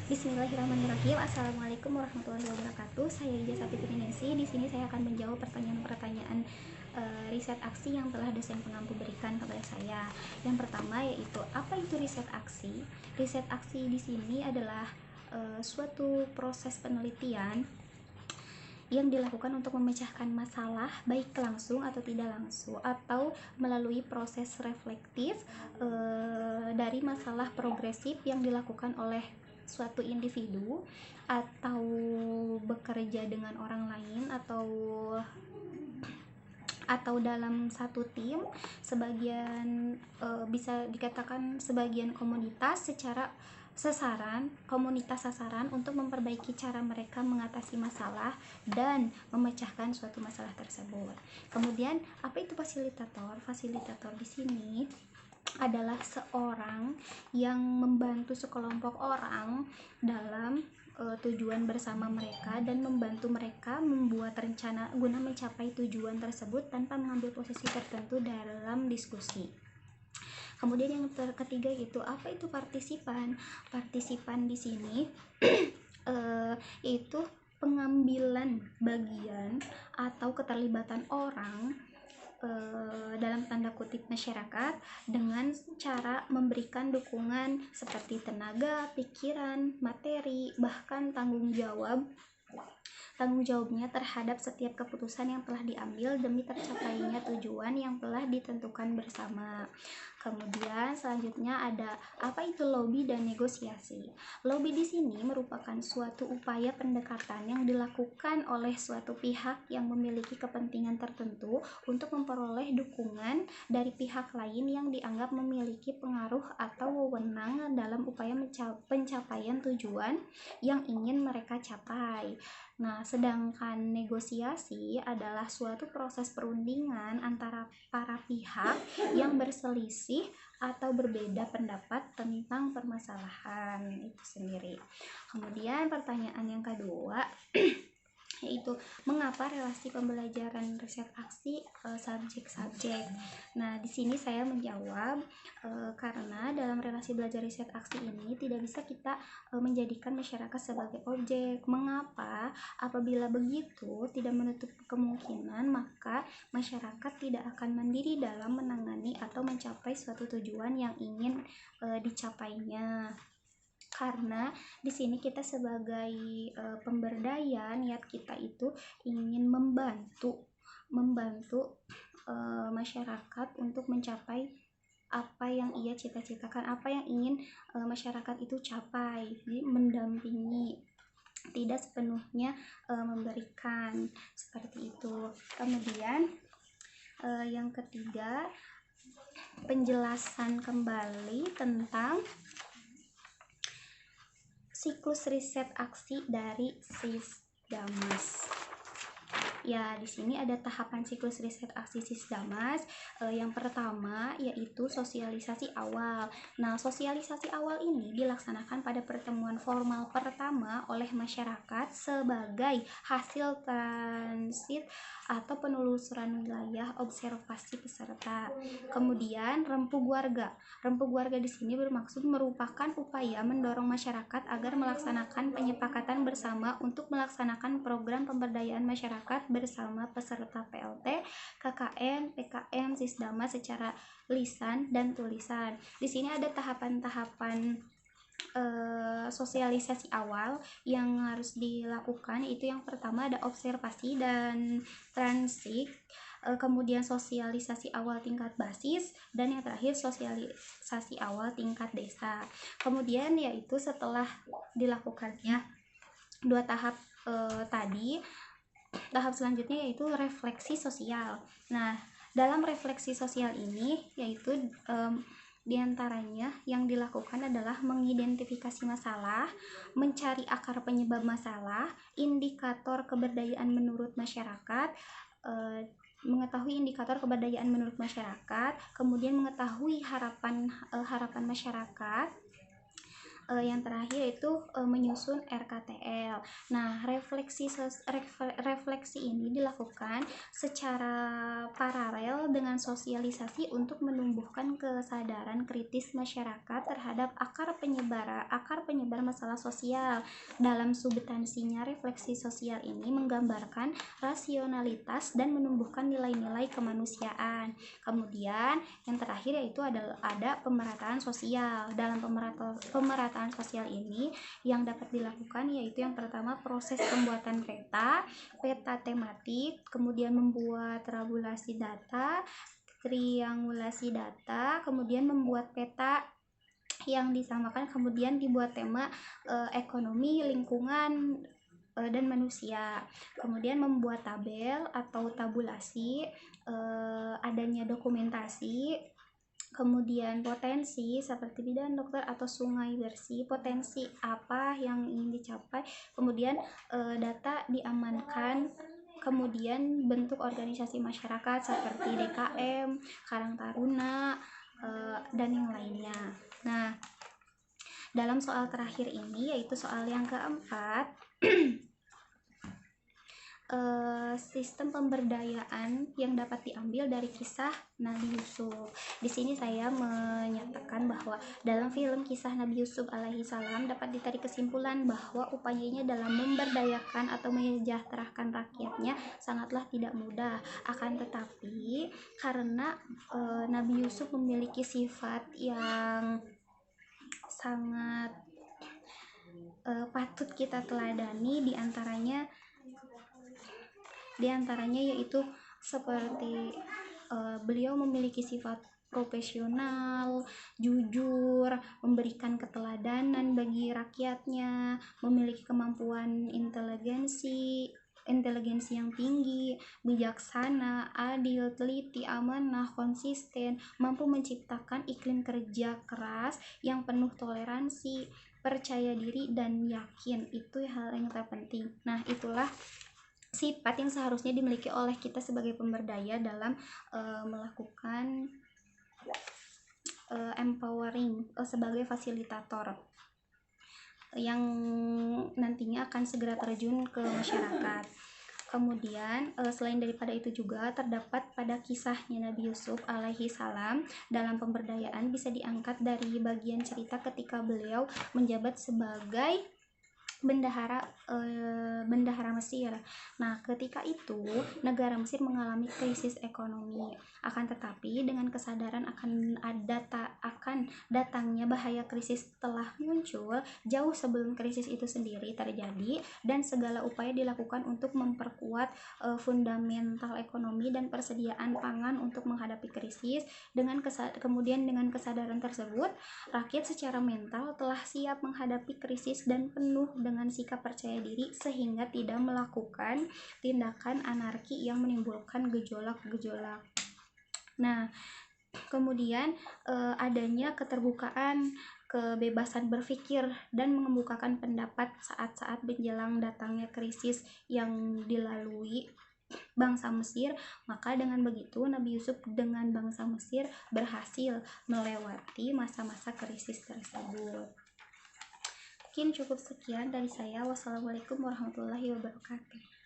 Bismillahirrahmanirrahim. Assalamualaikum warahmatullahi wabarakatuh. Saya Ija Sapitri Ningsi. Di sini saya akan menjawab pertanyaan-pertanyaan riset aksi yang telah dosen pengampu berikan kepada saya. Yang pertama yaitu apa itu riset aksi? Riset aksi di sini adalah suatu proses penelitian yang dilakukan untuk memecahkan masalah baik langsung atau tidak langsung atau melalui proses reflektif dari masalah progresif yang dilakukan oleh suatu individu atau bekerja dengan orang lain atau dalam satu tim, sebagian bisa dikatakan sebagian komunitas secara komunitas sasaran untuk memperbaiki cara mereka mengatasi masalah dan memecahkan suatu masalah tersebut. Kemudian apa itu fasilitator? Fasilitator di sini adalah seorang yang membantu sekelompok orang dalam tujuan bersama mereka dan membantu mereka membuat rencana guna mencapai tujuan tersebut tanpa mengambil posisi tertentu dalam diskusi. Kemudian yang ketiga itu apa itu partisipan? Partisipan di sini yaitu pengambilan bagian atau keterlibatan orang dalam tanda kutip masyarakat dengan cara memberikan dukungan seperti tenaga, pikiran, materi, bahkan tanggung jawabnya terhadap setiap keputusan yang telah diambil demi tercapainya tujuan yang telah ditentukan bersama. Kemudian selanjutnya ada apa itu lobby dan negosiasi. Lobby di sini merupakan suatu upaya pendekatan yang dilakukan oleh suatu pihak yang memiliki kepentingan tertentu untuk memperoleh dukungan dari pihak lain yang dianggap memiliki pengaruh atau wewenang dalam upaya pencapaian tujuan yang ingin mereka capai. Nah, sedangkan negosiasi adalah suatu proses perundingan antara para pihak yang berselisih atau berbeda pendapat tentang permasalahan itu sendiri. Kemudian pertanyaan yang kedua yaitu mengapa relasi pembelajaran riset aksi subjek-subjek. Nah, di sini saya menjawab karena dalam relasi belajar riset aksi ini tidak bisa kita menjadikan masyarakat sebagai objek. Mengapa? Apabila begitu, tidak menutup kemungkinan maka masyarakat tidak akan mandiri dalam menangani atau mencapai suatu tujuan yang ingin dicapainya. Karena di sini kita sebagai pemberdaya, niat kita itu ingin membantu masyarakat untuk mencapai apa yang ia cita-citakan, apa yang ingin masyarakat itu capai. Jadi mendampingi, tidak sepenuhnya memberikan, seperti itu. Kemudian yang ketiga, penjelasan kembali tentang siklus riset aksi dari Sisdamas. Ya, di sini ada tahapan siklus riset aksi Sisdamas. Yang pertama yaitu sosialisasi awal. Nah, sosialisasi awal ini dilaksanakan pada pertemuan formal pertama oleh masyarakat sebagai hasil transit atau penelusuran wilayah observasi peserta. Kemudian rempuk warga. Rempuk warga di sini bermaksud merupakan upaya mendorong masyarakat agar melaksanakan penyepakatan bersama untuk melaksanakan program pemberdayaan masyarakat bersama peserta PLT, KKN, PKM, Sisdamas secara lisan dan tulisan. Di sini ada tahapan-tahapan sosialisasi awal yang harus dilakukan. Itu yang pertama ada observasi dan transit, kemudian sosialisasi awal tingkat basis, dan yang terakhir sosialisasi awal tingkat desa. Kemudian yaitu setelah dilakukannya dua tahap tadi, tahap selanjutnya yaitu refleksi sosial. Nah, dalam refleksi sosial ini yaitu diantaranya yang dilakukan adalah mengidentifikasi masalah, mencari akar penyebab masalah, indikator keberdayaan menurut masyarakat, mengetahui indikator keberdayaan menurut masyarakat, kemudian mengetahui harapan masyarakat, yang terakhir itu menyusun RKTL. Nah, refleksi ini dilakukan secara paralel dengan sosialisasi untuk menumbuhkan kesadaran kritis masyarakat terhadap akar penyebar masalah sosial. Dalam substansinya, refleksi sosial ini menggambarkan rasionalitas dan menumbuhkan nilai-nilai kemanusiaan. Kemudian yang terakhir yaitu ada pemerataan sosial. Dalam pemerataan sosial ini yang dapat dilakukan yaitu yang pertama proses pembuatan peta tematik, kemudian membuat triangulasi data, kemudian membuat peta yang disamakan, kemudian dibuat tema ekonomi, lingkungan, dan manusia. Kemudian membuat tabel atau tabulasi, adanya dokumentasi, kemudian potensi seperti bidan, dokter, atau sungai bersih, potensi apa yang ingin dicapai, kemudian data diamankan, kemudian bentuk organisasi masyarakat seperti DKM, Karang Taruna, dan yang lainnya. Nah, dalam soal terakhir ini yaitu soal yang keempat, sistem pemberdayaan yang dapat diambil dari kisah Nabi Yusuf. Di sini saya menyatakan bahwa dalam film kisah Nabi Yusuf alaihi salam dapat ditarik kesimpulan bahwa upayanya dalam memberdayakan atau menyejahterakan rakyatnya sangatlah tidak mudah. Akan tetapi karena Nabi Yusuf memiliki sifat yang sangat patut kita teladani, diantaranya yaitu seperti beliau memiliki sifat profesional, jujur, memberikan keteladanan bagi rakyatnya, memiliki kemampuan inteligensi yang tinggi, bijaksana, adil, teliti, amanah, konsisten, mampu menciptakan iklim kerja keras yang penuh toleransi, percaya diri, dan yakin. Itu hal yang terpenting. Nah, itulah sifat yang seharusnya dimiliki oleh kita sebagai pemberdaya dalam melakukan empowering sebagai fasilitator yang nantinya akan segera terjun ke masyarakat. Kemudian selain daripada itu juga terdapat pada kisahnya Nabi Yusuf alaihi salam dalam pemberdayaan bisa diangkat dari bagian cerita ketika beliau menjabat sebagai bendahara Mesir. Nah, ketika itu negara Mesir mengalami krisis ekonomi. Akan tetapi dengan kesadaran akan datangnya bahaya krisis telah muncul jauh sebelum krisis itu sendiri terjadi, dan segala upaya dilakukan untuk memperkuat fundamental ekonomi dan persediaan pangan untuk menghadapi krisis. Kemudian dengan kesadaran tersebut, rakyat secara mental telah siap menghadapi krisis dan penuh dengan sikap percaya diri sehingga tidak melakukan tindakan anarki yang menimbulkan gejolak-gejolak. Nah, kemudian adanya keterbukaan, kebebasan berpikir, dan mengemukakan pendapat saat-saat menjelang datangnya krisis yang dilalui bangsa Mesir. Maka dengan begitu Nabi Yusuf dengan bangsa Mesir berhasil melewati masa-masa krisis tersebut. Mungkin cukup sekian dari saya. Wassalamualaikum warahmatullahi wabarakatuh.